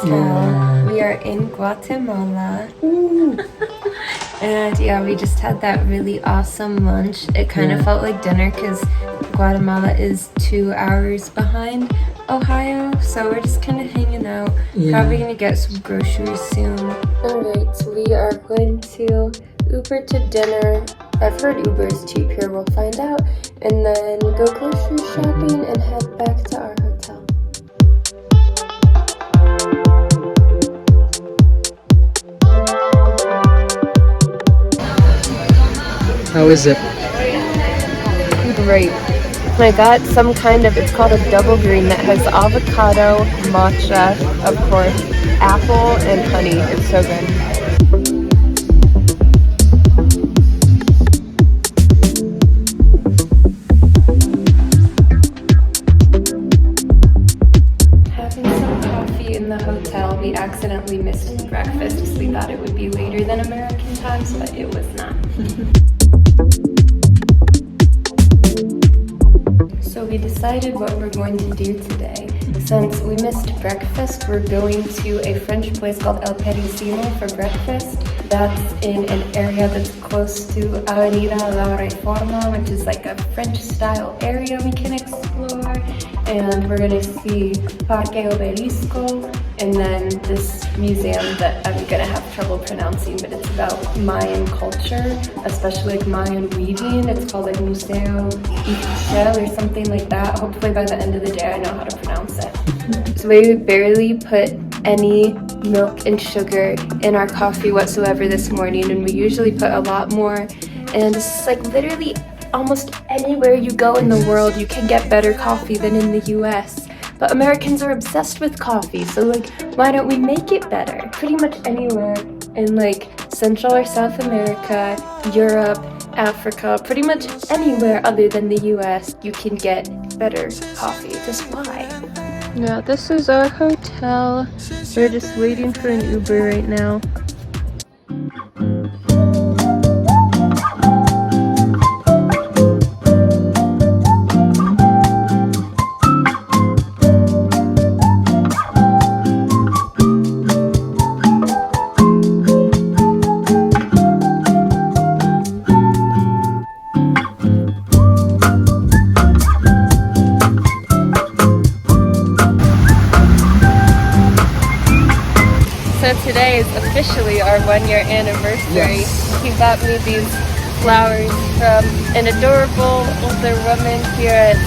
hotel. Yeah. We are in Guatemala. Ooh. And yeah, we just had that really awesome lunch. It kind of felt like dinner because Guatemala is 2 hours behind Ohio. So we're just kind of hanging out. Probably gonna get some groceries soon. Alright, so we are going to Uber to dinner. I've heard Uber is cheap here, we'll find out. And then go grocery shopping and head back to our hotel. How is it? Great. I got some kind of, it's called a double green that has avocado, matcha, of course, apple, and honey. It's so good. Having some coffee in the hotel. We accidentally missed breakfast because we thought it would be later than American times, but it was not. So we decided what we're going to do today. Since we missed breakfast, we're going to a French place called El Parisino for breakfast. That's in an area that's close to Avenida La Reforma, which is like a French-style area we can explore. And we're gonna see Parque Obelisco, and then this museum that I'm gonna have trouble pronouncing, but it's about Mayan culture, especially like Mayan weaving. It's called like Museo Ixchel or something like that. Hopefully by the end of the day I know how to pronounce it. So we barely put any milk and sugar in our coffee whatsoever this morning, and we usually put a lot more. And it's like literally almost anywhere you go in the world you can get better coffee than in the US. But Americans are obsessed with coffee, so like why don't we make it better? Pretty much anywhere in like Central or South America, Europe, Africa, pretty much anywhere other than the US you can get better coffee. Just why? Yeah, this is our hotel. We're just waiting for an Uber right now. So today is officially our 1-year anniversary. Yes. He bought me these flowers from an adorable older woman here at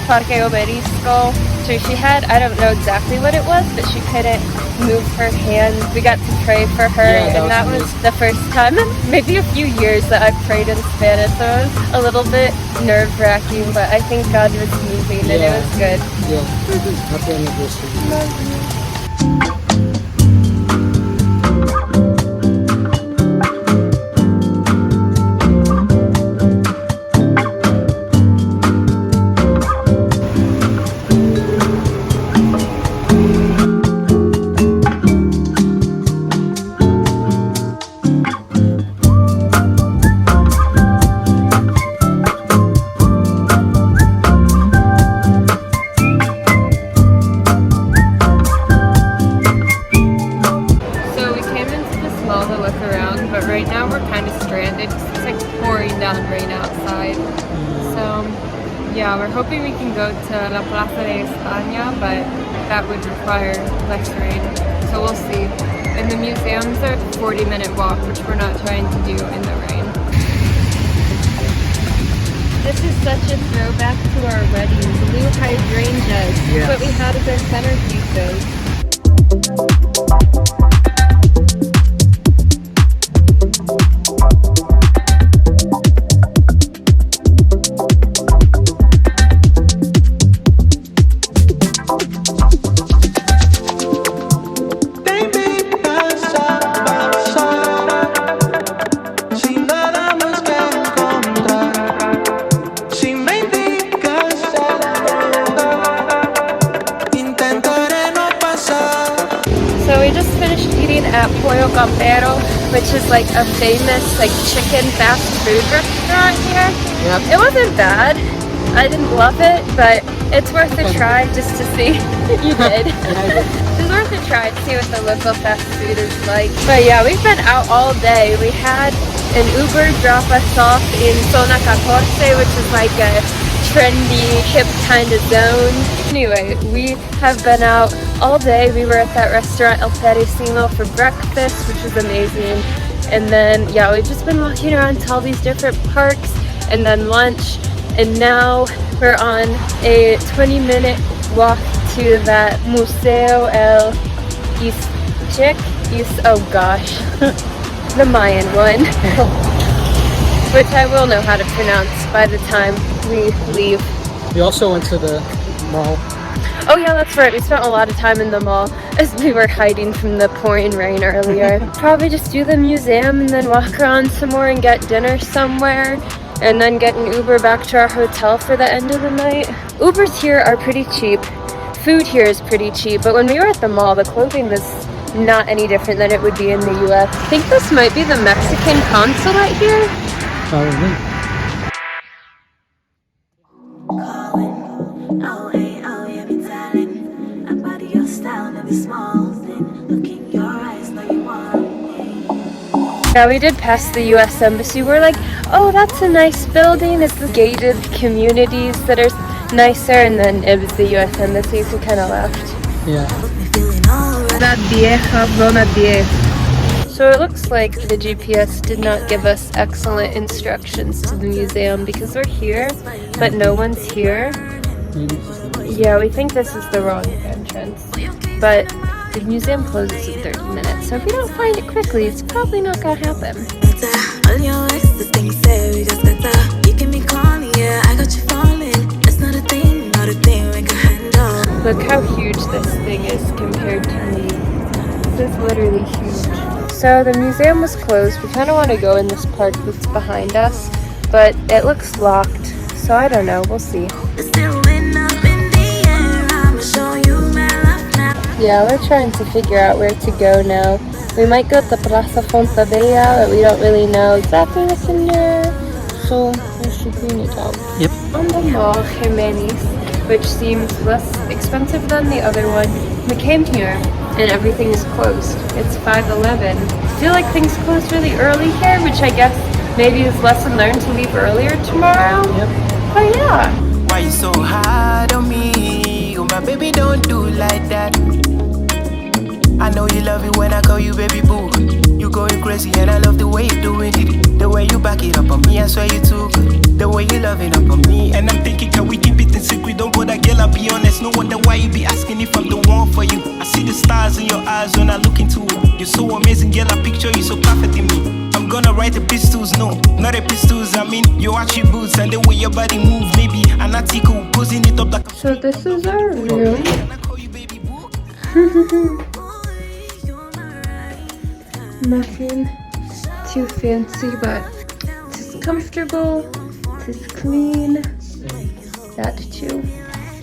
Parque Obelisco. So she had, I don't know exactly what it was, but she couldn't move her hand. We got to pray for her, and that was the first time in maybe a few years that I've prayed in Spanish. So it was a little bit nerve-wracking, but I think God was moving and it was good. Yeah. Happy anniversary. Love you. Yeah, we're hoping we can go to La Plaza de Espana, but that would require less rain, so we'll see. And the museums are a 40-minute walk, which we're not trying to do in the rain. This is such a throwback to our wedding. Blue hydrangeas. Yes. What we had as our centerpieces. At Pollo, Campero, which is like a famous like chicken fast food restaurant here. Yep. It wasn't bad. I didn't love it, but it's worth a try just to see. You did. It's worth a try to see what the local fast food is like. But yeah, we've been out all day. We had an Uber drop us off in Zona 14, which is like a trendy, hip kind of zone. Anyway, we have been out all day. We were at that restaurant El Parisino for breakfast, which was amazing. And then, yeah, we've just been walking around to all these different parks and then lunch. And now we're on a 20-minute walk to that Museo El Iztec, oh gosh, the Mayan one, which I will know how to pronounce by the time we leave. We also went to the mall. Oh yeah, that's right. We spent a lot of time in the mall as we were hiding from the pouring rain earlier. Probably just do the museum and then walk around some more and get dinner somewhere. And then get an Uber back to our hotel for the end of the night. Ubers here are pretty cheap. Food here is pretty cheap, but when we were at the mall, the clothing was not any different than it would be in the US. I think this might be the Mexican consulate here. Probably. Yeah, we did pass the US Embassy. We're like, oh, that's a nice building. It's the gated communities that are nicer, and then it was the US Embassy, so we kind of left. Yeah. That vieja zona 10. So it looks like the GPS did not give us excellent instructions to the museum because we're here, but no one's here. Yeah, we think this is the wrong entrance, but the museum closes in 30 minutes, so if we don't find it quickly, it's probably not gonna happen. Look how huge this thing is compared to me. This is literally huge. So the museum was closed. We kind of want to go in this park that's behind us, but it looks locked, so I don't know. We'll see. Yeah, we're trying to figure out where to go now. We might go to Plaza Fontadilla, but we don't really know exactly what's in there. So we should clean it out. Yep. On the mall, Jimenez, which seems less expensive than the other one. We came here and everything is closed. It's 5:11. I feel like things close really early here, which I guess maybe is lesson learned to leave earlier tomorrow. Yep. But yeah. Why you so hard on me? Oh my baby, don't do like that. I know you love it when I call you baby boo. You going crazy and I love the way you do it. The way you back it up on me, I swear you too good. The way you love it up on me. And I'm thinking, can we keep it in secret? Don't go that girl, I'll be honest. No wonder why you be asking if I'm the one for you. I see the stars in your eyes when I look into it. You're so amazing, girl, I picture you so perfect in me. I'm gonna write epistles, no, not epistles. I mean your attributes and the way your body moves. Maybe an article, posing it up like. So this is our room. Nothing too fancy, but it's comfortable, it's clean, that too.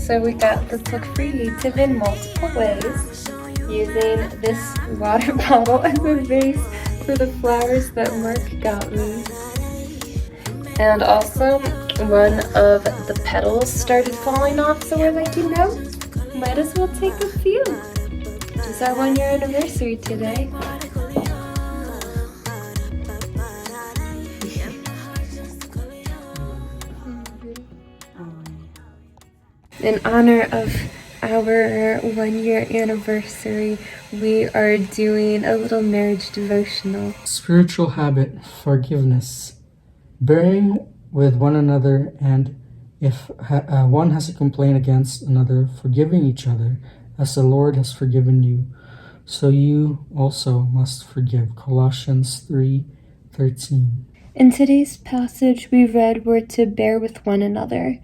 So we got this look creative in multiple ways, using this water bottle as a vase for the flowers that Mark got me. And also, one of the petals started falling off, so we're like, you know, might as well take a few. It's our 1-year anniversary today. In honor of our 1-year anniversary, we are doing a little marriage devotional. Spiritual habit, forgiveness. Bearing with one another, and if one has a complaint against another, forgiving each other, as the Lord has forgiven you, so you also must forgive. Colossians 3:13. In today's passage, we read we're to bear with one another.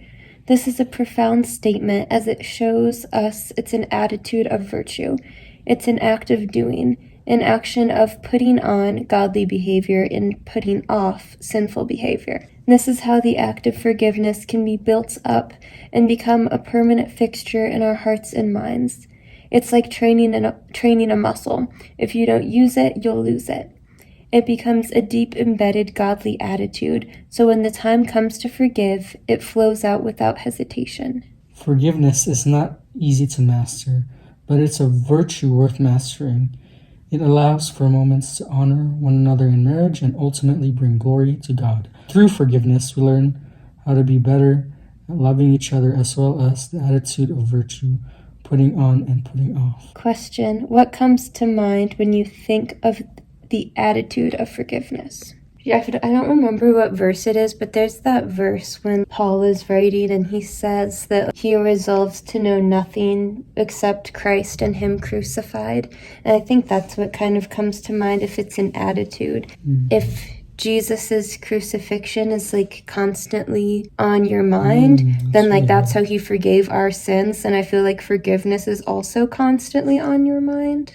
This is a profound statement as it shows us it's an attitude of virtue. It's an act of doing, an action of putting on godly behavior and putting off sinful behavior. This is how the act of forgiveness can be built up and become a permanent fixture in our hearts and minds. It's like training a muscle. If you don't use it, you'll lose it. It becomes a deep embedded godly attitude, so when the time comes to forgive, it flows out without hesitation. Forgiveness is not easy to master, but it's a virtue worth mastering. It allows for moments to honor one another in marriage and ultimately bring glory to God. Through forgiveness, we learn how to be better at loving each other as well as the attitude of virtue, putting on and putting off. Question: what comes to mind when you think of the attitude of forgiveness? I don't remember what verse it is, but there's that verse when Paul is writing and he says that he resolves to know nothing except Christ and him crucified. And I think that's what kind of comes to mind if it's an attitude. If Jesus's crucifixion is like constantly on your mind, then like that's how he forgave our sins. And I feel like forgiveness is also constantly on your mind.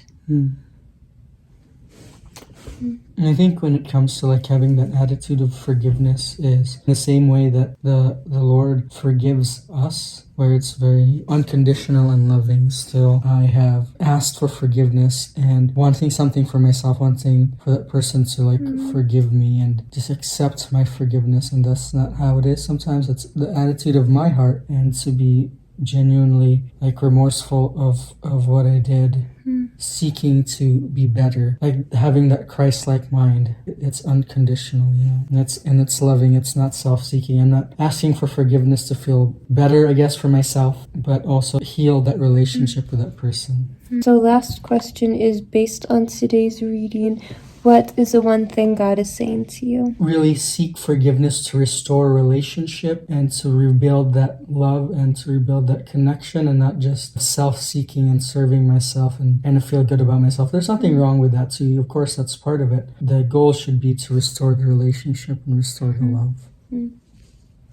And I think when it comes to like having that attitude of forgiveness is the same way that the Lord forgives us, where it's very unconditional and loving. Still, I have asked for forgiveness and wanting something for myself, wanting for that person to like forgive me and just accept my forgiveness, and that's not how it is. Sometimes it's the attitude of my heart, and to be genuinely like remorseful of what I did, seeking to be better, like having that Christ-like mind. It's unconditional, and it's loving. It's not self-seeking. I'm not asking for forgiveness to feel better, I guess, for myself, but also heal that relationship with that person. So last question is based on today's reading. What is the one thing God is saying to you? Really seek forgiveness to restore a relationship and to rebuild that love and to rebuild that connection, and not just self-seeking and serving myself and to feel good about myself. There's nothing wrong with that too. Of course, that's part of it. The goal should be to restore the relationship and restore the love. I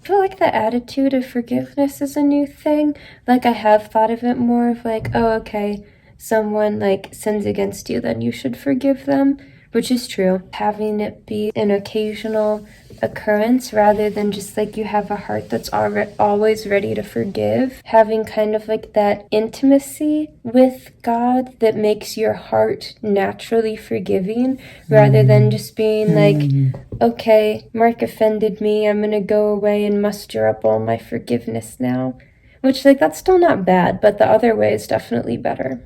feel like the attitude of forgiveness is a new thing. Like I have thought of it more of like, oh, okay, someone like sins against you, then you should forgive them. Which is true. Having it be an occasional occurrence rather than just like you have a heart that's always ready to forgive. Having kind of like that intimacy with God that makes your heart naturally forgiving rather than just being like, okay, Mark offended me, I'm gonna go away and muster up all my forgiveness now. Which like that's still not bad, but the other way is definitely better.